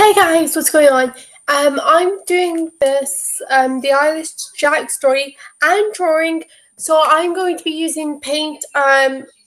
Hey guys, what's going on? I'm doing this, the eyeless Jack story and drawing, so I'm going to be using paint.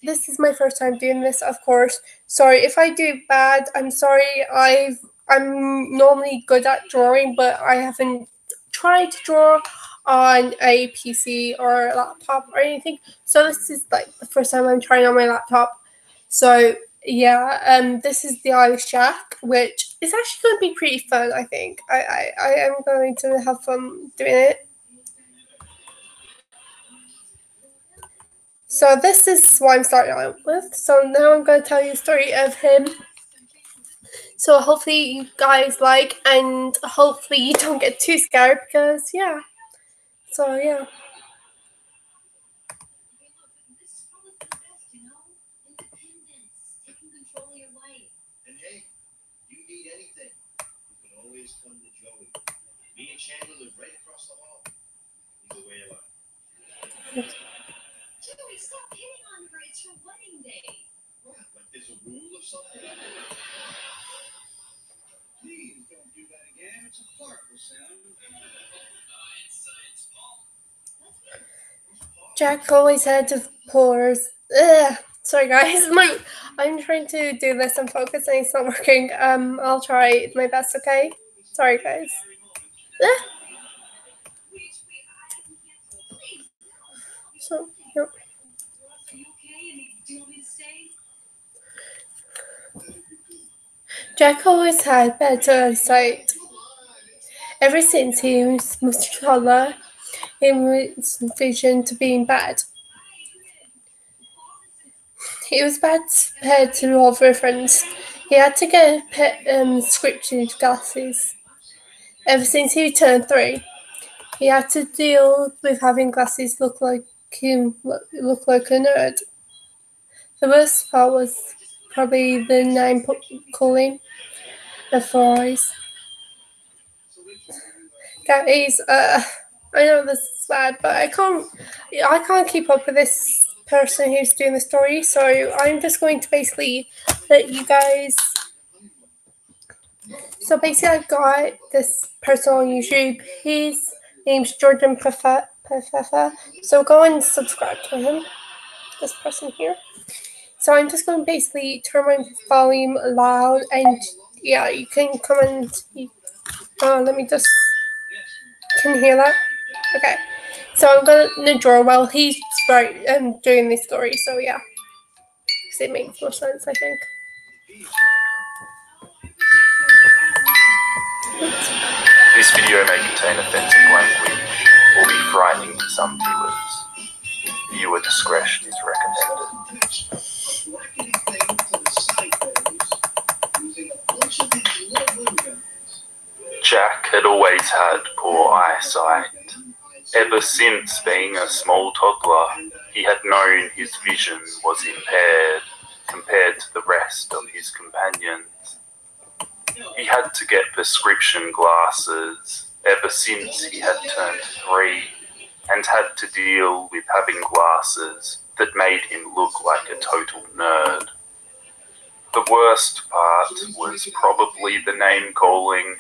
This is my first time doing this, of course. Sorry if I do bad. I'm sorry. I'm normally good at drawing, but I haven't tried to draw on a PC or a laptop or anything. So this is like the first time I'm trying on my laptop. So yeah, this is the Irish Jack, which is actually going to be pretty fun, I think. I am going to have fun doing it. So this is what I'm starting out with. So now I'm going to tell you a story of him. So hopefully you guys like, and hopefully you don't get too scared because, yeah. So, yeah. Come to Joey. Me and Chandler live right across the hall. He's away a lot. Joey, stop hitting on her. It's her wedding day. What? Like there's a rule or something? Please don't do that again. It's a horrible sound. Jack always had to pores. Sorry guys, I'm trying to do this and focus and it's not working. I'll try my best, okay? Sorry guys. So, yep. Jack always had better eyesight. Ever since he was much taller, his vision to being bad. He was bad compared to all of her friends. He had to get prescription glasses. Ever since he turned 3, he had to deal with having glasses look like a nerd. The worst part was probably the name calling the 4 eyes. Guys, I know this is bad, but I can't keep up with this person who's doing the story, so I'm just going to basically let you guys. So basically, I got this person on YouTube. His name's Jordan Professor. So go and subscribe to him. This person here. So I'm just going to basically turn my volume loud, and yeah, you can come and. Let me just. Can you hear that? Okay. So I'm gonna draw while he's doing this story. So yeah, because it makes more sense, I think. This video may contain offensive language or be frightening to some viewers. Viewer discretion is recommended. Jack had always had poor eyesight. Ever since being a small toddler, he had known his vision was impaired compared to the rest of his companions. He had to get prescription glasses ever since he had turned 3 and had to deal with having glasses that made him look like a total nerd. The worst part was probably the name calling,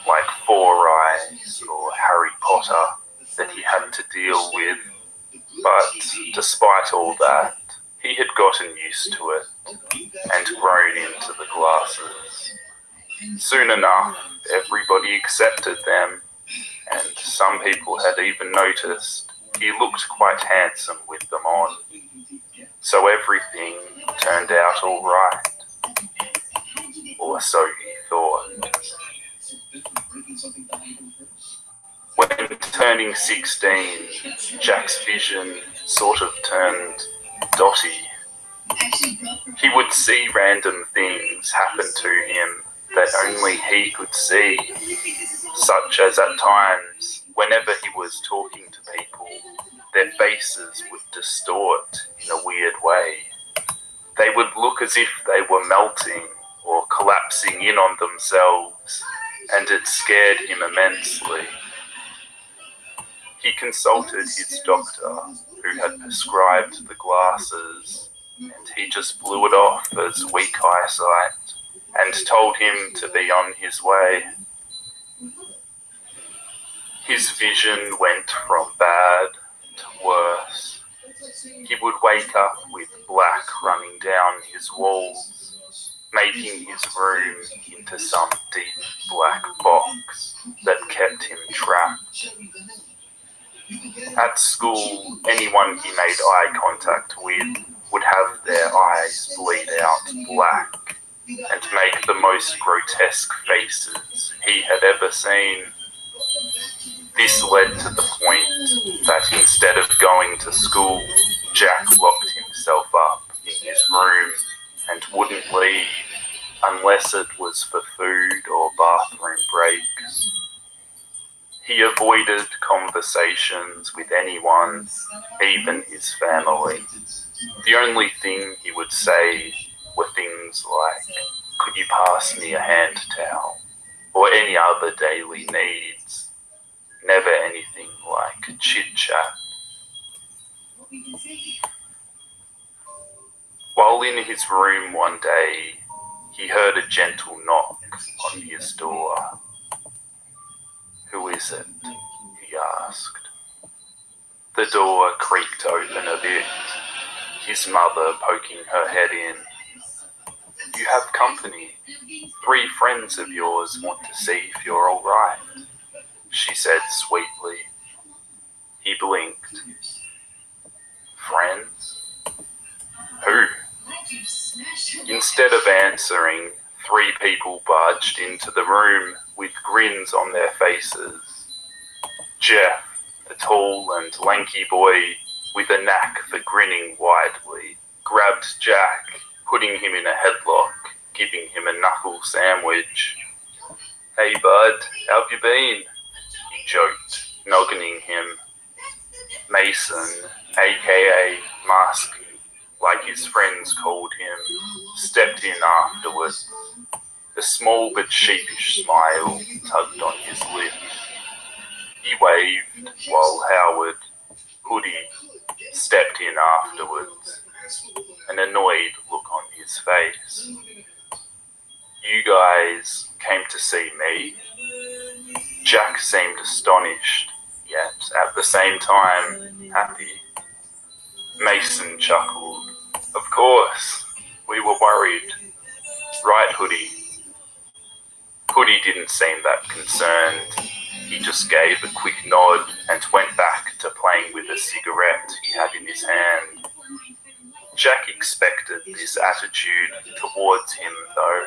like 4 Eyes or Harry Potter, that he had to deal with, but despite all that, he had gotten used to it and grown into the glasses. Soon enough, everybody accepted them, and some people had even noticed he looked quite handsome with them on. So everything turned out all right, or so he thought. When turning 16, Jack's vision sort of turned dotty. He would see random things happen to him that only he could see, such as at times, whenever he was talking to people, their faces would distort in a weird way. They would look as if they were melting or collapsing in on themselves, and it scared him immensely. He consulted his doctor, who had prescribed the glasses, and he just blew it off as weak eyesight. and told him to be on his way. His vision went from bad to worse. He would wake up with black running down his walls, making his room into some deep black box that kept him trapped. At school, anyone he made eye contact with would have their eyes bleed out black and make the most grotesque faces he had ever seen. This led to the point that instead of going to school, Jack locked himself up in his room and wouldn't leave unless it was for food or bathroom breaks. He avoided conversations with anyone, even his family. The only thing he would say were things like, "Could you pass me a hand towel?" or any other daily needs. Never anything like chit-chat. While in his room one day, he heard a gentle knock on his door. "Who is it?" he asked. The door creaked open a bit, his mother poking her head in. "You have company. 3 friends of yours want to see if you're all right," she said sweetly. He blinked. "Friends? Who?" Instead of answering, 3 people barged into the room with grins on their faces. Jeff, the tall and lanky boy with a knack for grinning widely, grabbed Jack, putting him in a headlock, giving him a knuckle sandwich. "Hey bud, how've you been?" he joked, noggining him. Mason, aka Masky, like his friends called him, stepped in afterwards. A small but sheepish smile tugged on his lips. He waved while Howard, Hoodie, stepped in afterwards, an annoyed look on his face. "You guys came to see me?" Jack seemed astonished, yet at the same time happy. Mason chuckled. "Of course, we were worried. Right, Hoodie?" Hoodie didn't seem that concerned. He just gave a quick nod and went back to playing with a cigarette he had in his hand. Jack expected this attitude towards him, though.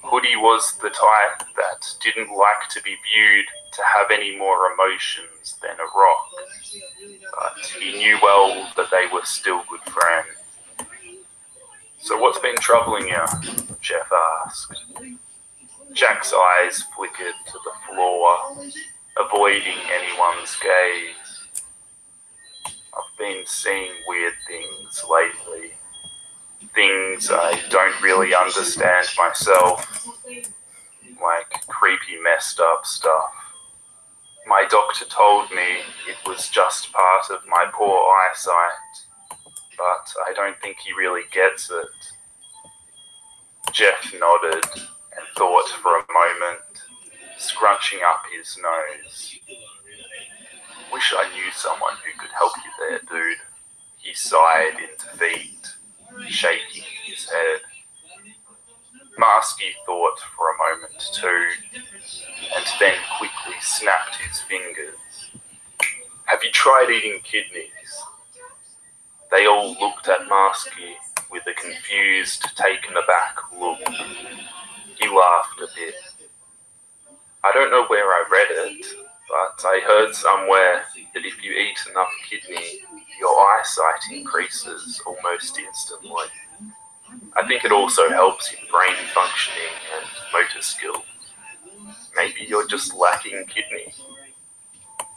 Hoodie was the type that didn't like to be viewed to have any more emotions than a rock, but he knew well that they were still good friends. "So what's been troubling you?" Jeff asked. Jack's eyes flickered to the floor, avoiding anyone's gaze. "I've been seeing weird things lately. Things I don't really understand myself, like creepy messed up stuff. My doctor told me it was just part of my poor eyesight, but I don't think he really gets it." Jeff nodded and thought for a moment, scrunching up his nose. "Wish I knew someone who could help you there, dude." He sighed in defeat, shaking his head. Marsky thought for a moment too, and then quickly snapped his fingers. "Have you tried eating kidneys?" They all looked at Marsky with a confused, taken aback look. He laughed a bit. "I don't know where I read it, but I heard somewhere that if you eat enough kidney, your eyesight increases almost instantly. I think it also helps in brain functioning and motor skills. Maybe you're just lacking kidney."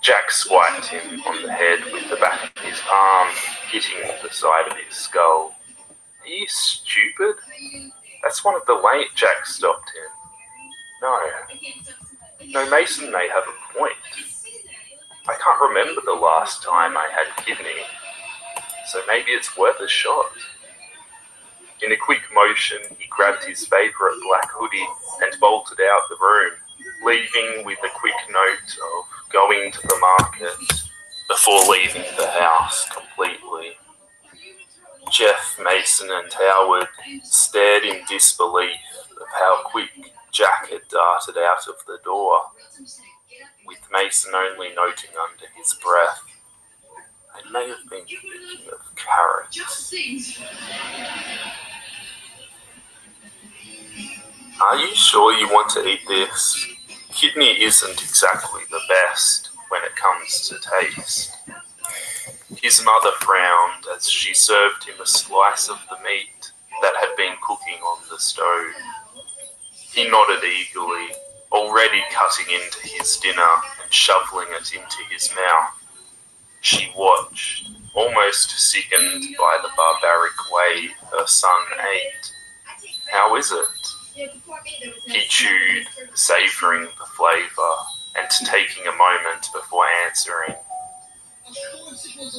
Jack swiped him on the head with the back of his palm, hitting the side of his skull. "Are you stupid? That's one of the late." Jack stopped him. No, Mason may have a point. I can't remember the last time I had kidney, so maybe it's worth a shot." In a quick motion, he grabbed his favourite black hoodie and bolted out the room, leaving with a quick note of going to the market before leaving the house completely. Jeff, Mason and Howard stared in disbelief of how quick Jack had darted out of the door, with Mason only noting under his breath, "I may have been thinking of carrots." "Are you sure you want to eat this? Kidney isn't exactly the best when it comes to taste." His mother frowned as she served him a slice of the meat that had been cooking on the stove. He nodded eagerly, already cutting into his dinner and shoveling it into his mouth. She watched, almost sickened by the barbaric way her son ate. "How is it?" He chewed, savouring the flavour and taking a moment before answering.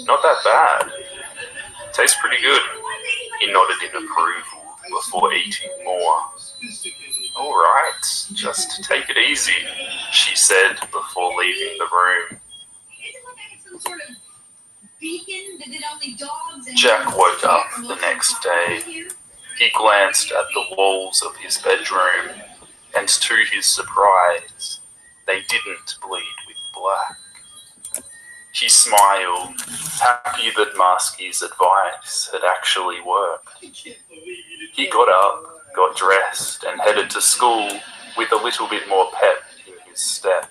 "Not that bad. Tastes pretty good." He nodded in approval before eating more. "All right, just take it easy," she said before leaving the room. Jack woke up the next day. He glanced at the walls of his bedroom, and to his surprise, they didn't bleed with black. He smiled, happy that Maskey's advice had actually worked. He got up, got dressed, and headed to school with a little bit more pep in his step.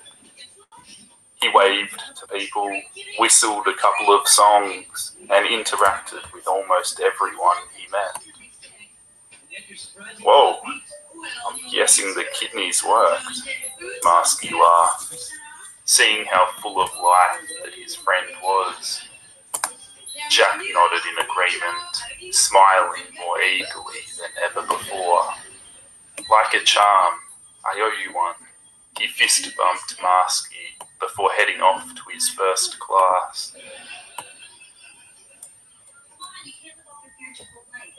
He waved to people, whistled a couple of songs, and interacted with almost everyone he met. "Whoa, I'm guessing the kidneys worked," Maskey laughed, seeing how full of life that his friend was. Jack nodded in agreement, smiling more eagerly than ever before. "Like a charm, I owe you one." He fist bumped Maskey before heading off to his first class.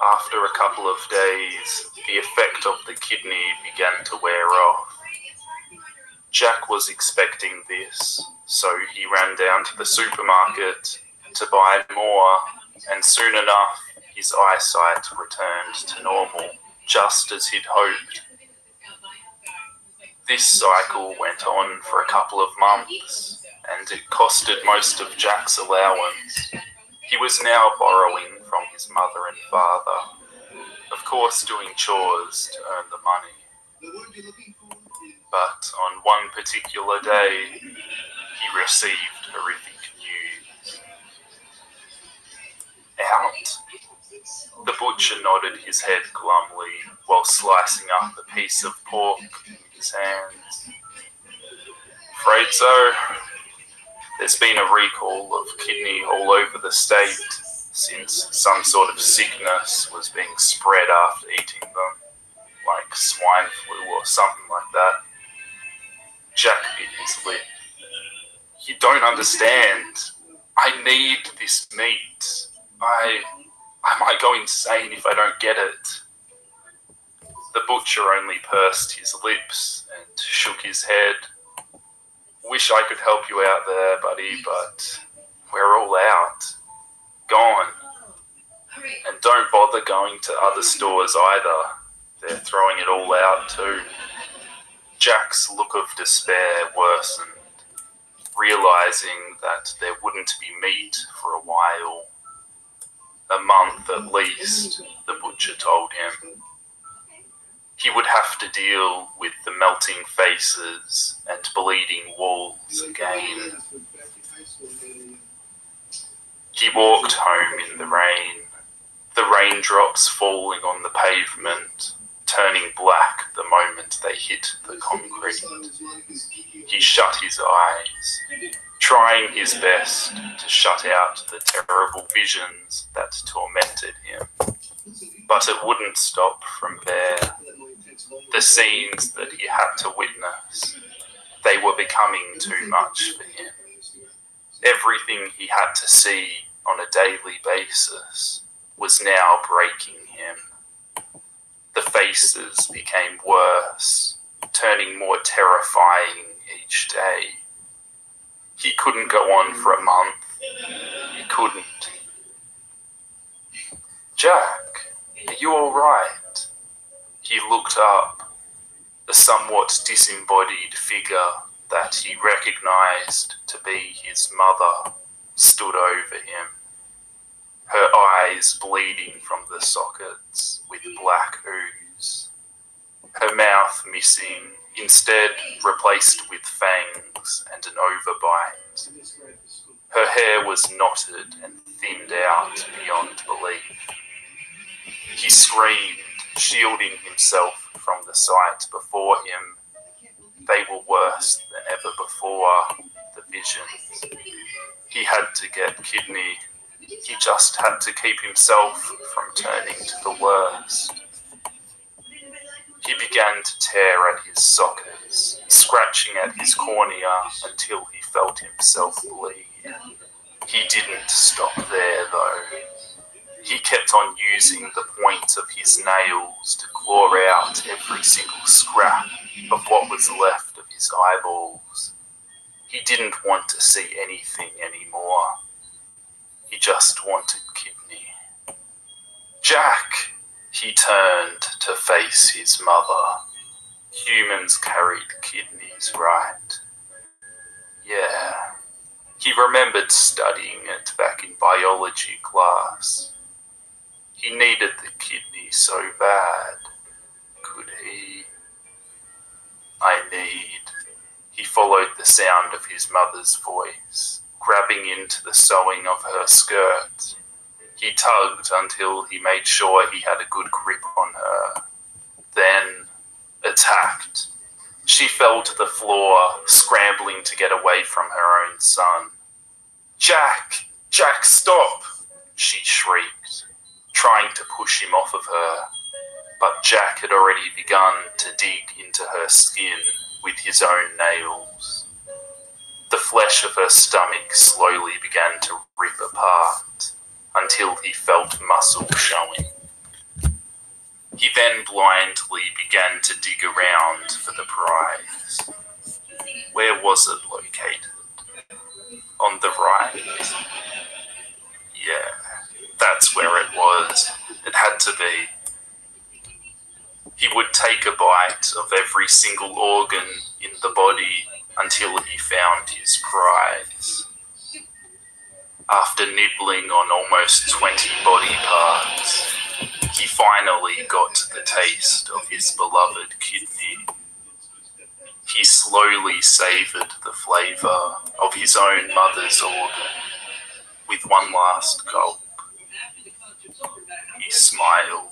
After a couple of days, the effect of the kidney began to wear off. Jack was expecting this, so he ran down to the supermarket to buy more, and soon enough his eyesight returned to normal, just as he'd hoped. This cycle went on for a couple of months, and it costed most of Jack's allowance. He was now borrowing from his mother and father, of course doing chores to earn the money. But on one particular day, he received horrific news. "Out?" The butcher nodded his head glumly while slicing up a piece of pork in his hands. "Afraid so. There's been a recall of kidney all over the state since some sort of sickness was being spread after eating them, like swine flu or something like that." Jack bit his lip. "You don't understand. I need this meat. I might go insane if I don't get it." The butcher only pursed his lips and shook his head. "Wish I could help you out there, buddy, but we're all out. Gone. And don't bother going to other stores either. They're throwing it all out too." Jack's look of despair worsened, realizing that there wouldn't be meat for a while. A month at least, the butcher told him. He would have to deal with the melting faces and bleeding walls again. He walked home in the rain, the raindrops falling on the pavement, turning black the moment they hit the concrete. He shut his eyes, trying his best to shut out the terrible visions that tormented him. But it wouldn't stop from there. The scenes that he had to witness, they were becoming too much for him. Everything he had to see on a daily basis was now breaking him. faces became worse, turning more terrifying each day. He couldn't go on for a month. He couldn't. "Jack, are you all right?" He looked up. A somewhat disembodied figure that he recognized to be his mother stood over him, her eyes bleeding from the sockets with black ooze, her mouth missing, instead replaced with fangs and an overbite. Her hair was knotted and thinned out beyond belief. He screamed, shielding himself from the sight before him. They were worse than ever before, the visions. He had to get kidney. He just had to keep himself from turning to the worst. He began to tear at his sockets, scratching at his cornea until he felt himself bleed. He didn't stop there, though. He kept on using the points of his nails to claw out every single scrap of what was left of his eyeballs. He didn't want to see anything anymore. He just wanted kidney. "Jack!" He turned to face his mother. Humans carried kidneys, right? Yeah. He remembered studying it back in biology class. He needed the kidney so bad. Could he? "I need." He followed the sound of his mother's voice, grabbing into the sewing of her skirt. He tugged until he made sure he had a good grip on her. Then attacked. She fell to the floor, scrambling to get away from her own son. "Jack! Jack, stop!" she shrieked, trying to push him off of her. But Jack had already begun to dig into her skin with his own nails. The flesh of her stomach slowly began to rip apart until he felt muscle showing. He then blindly began to dig around for the prize. Where was it located? On the right? Yeah, that's where it was. It had to be. He would take a bite of every single organ in the body until he found his prize. After nibbling on almost 20 body parts, he finally got the taste of his beloved kidney. He slowly savoured the flavour of his own mother's organ. With one last gulp, he smiled.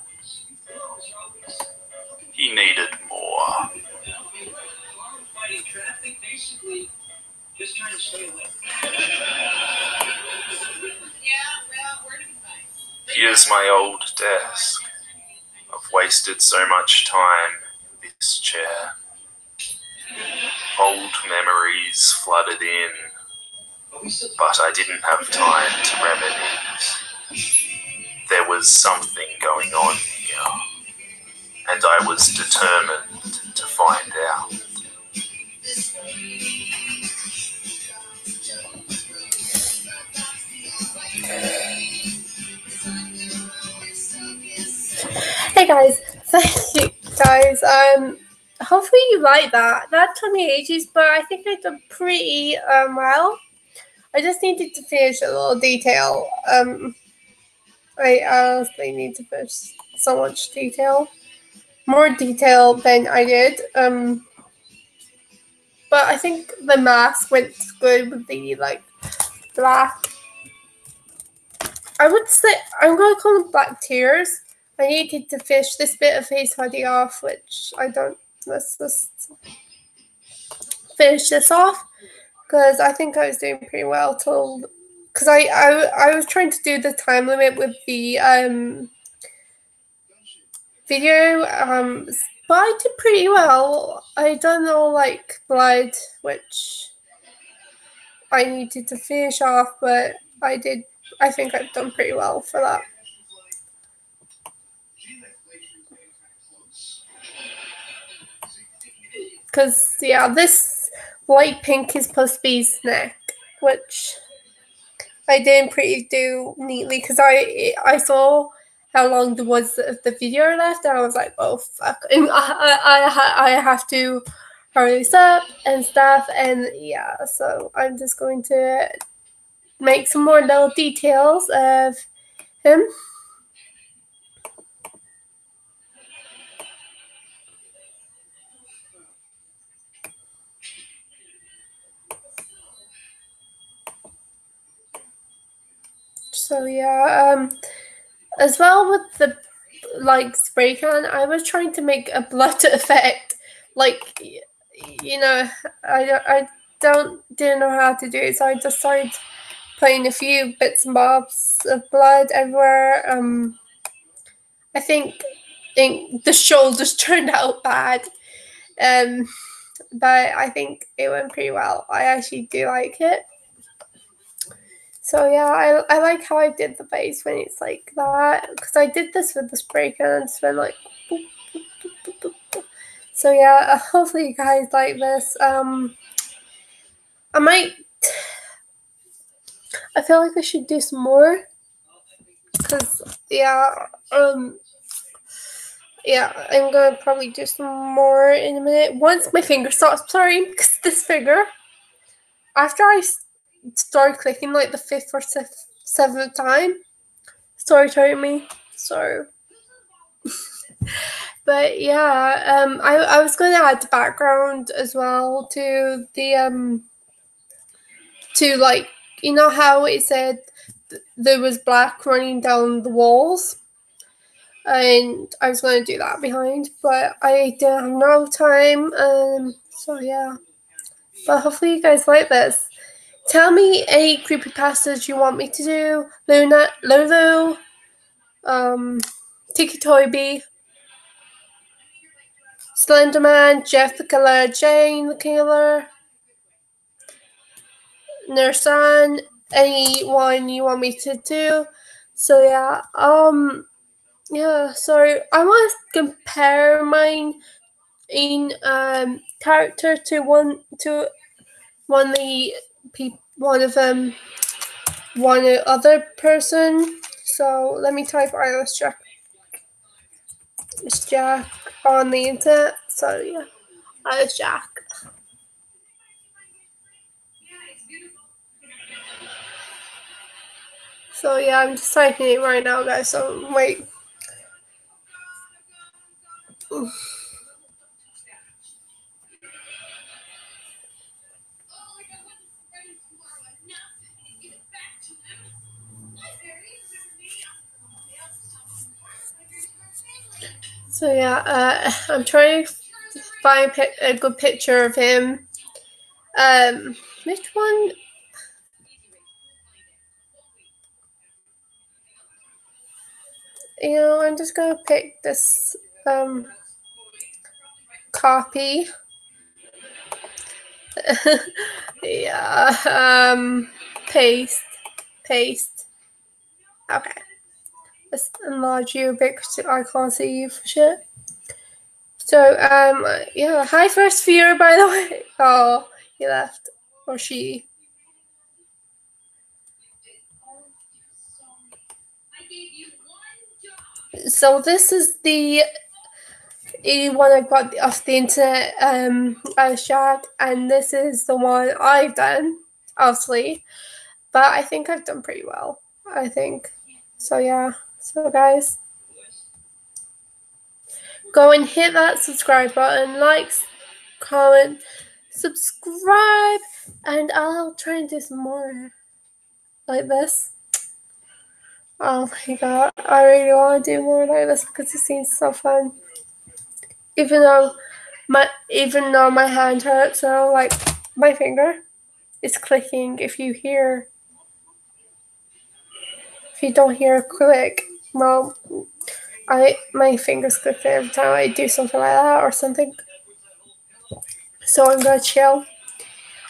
He needed more. Here's my old desk. I've wasted so much time in this chair. Old memories flooded in, but I didn't have time to reminisce. There was something going on here, and I was determined to find out. Hey guys, thank you guys. Hopefully you like that. That took me ages, but I think I did pretty well. I just needed to finish a little detail. I honestly need to finish so much detail, more detail than I did. But I think the mask went good with the black. I would say I'm gonna call them black tears. I needed to finish this bit of his hoodie off, which I don't. Let's just finish this off because I think I was doing pretty well till. Because I was trying to do the time limit with the video, but I did pretty well. I done all blood, which I needed to finish off, but I did. I think I've done pretty well for that. because yeah, this light pink is supposed to be his neck, which I didn't pretty do neatly because I saw how long there was of the video left, and I was like, oh fuck, I have to hurry this up and stuff, and yeah, so I'm just going to make some more little details of him. So yeah, as well with the like spray can, I was trying to make a blood effect, like you know, I didn't know how to do it, so I just started putting a few bits and bobs of blood everywhere. I think the shoulders turned out bad, but I think it went pretty well. I actually do like it. So yeah, I like how I did the face when it's like that, because I did this with the spray can and it's been like boop, boop, boop, boop, boop. So yeah, hopefully you guys like this. I feel like I should do some more, because yeah, yeah, I'm gonna probably do some more in a minute once my finger stops blurring, because this finger, after I started clicking like the 5th or 7th time, started hurting me. So but yeah, I was going to add the background as well to the to, like, you know how it said there was black running down the walls, and I was going to do that behind, but I didn't have no time. So yeah, but hopefully you guys like this. Tell me any creepypastas you want me to do. Lulu, Tiki Toyby, Slenderman, Jeff the Killer, Jane the Killer, Nursan, anyone you want me to do. So yeah, yeah, so I want to compare mine in character to one other person. So let me type eyeless Jack on the internet. So yeah, eyeless Jack. So yeah, I'm just typing it right now, guys. So wait. So yeah, I'm trying to find a good picture of him. Which one? You know, I'm just gonna pick this copy. Yeah, paste. Okay, let's enlarge you a bit because I can't see you for shit. So, yeah, hi first viewer, by the way. Oh, he left, or she. So this is the one I got off the internet, Shaq, and this is the one I've done, obviously, but I think I've done pretty well. I think so. Yeah. So guys, go and hit that subscribe button, likes, comment, subscribe, and I'll try and do some more like this. Oh my god, I really want to do more like this because it seems so fun. Even though my hand hurts now, like my finger is clicking. If you don't hear a click, well, my fingers click every time I do something like that or something. So I'm gonna chill.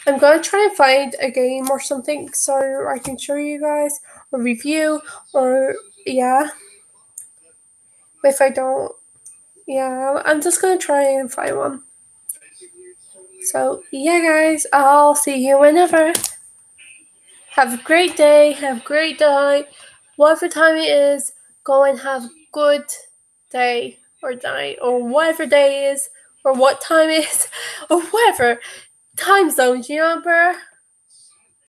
I'm gonna try and find a game or something so I can show you guys or review, or yeah. If I don't, yeah, I'm just gonna try and find one. So yeah, guys, I'll see you whenever. Have a great day. Have a great night. Whatever time it is, go and have a good day or night or whatever day is or what time it is or whatever time zones, you know, bruh.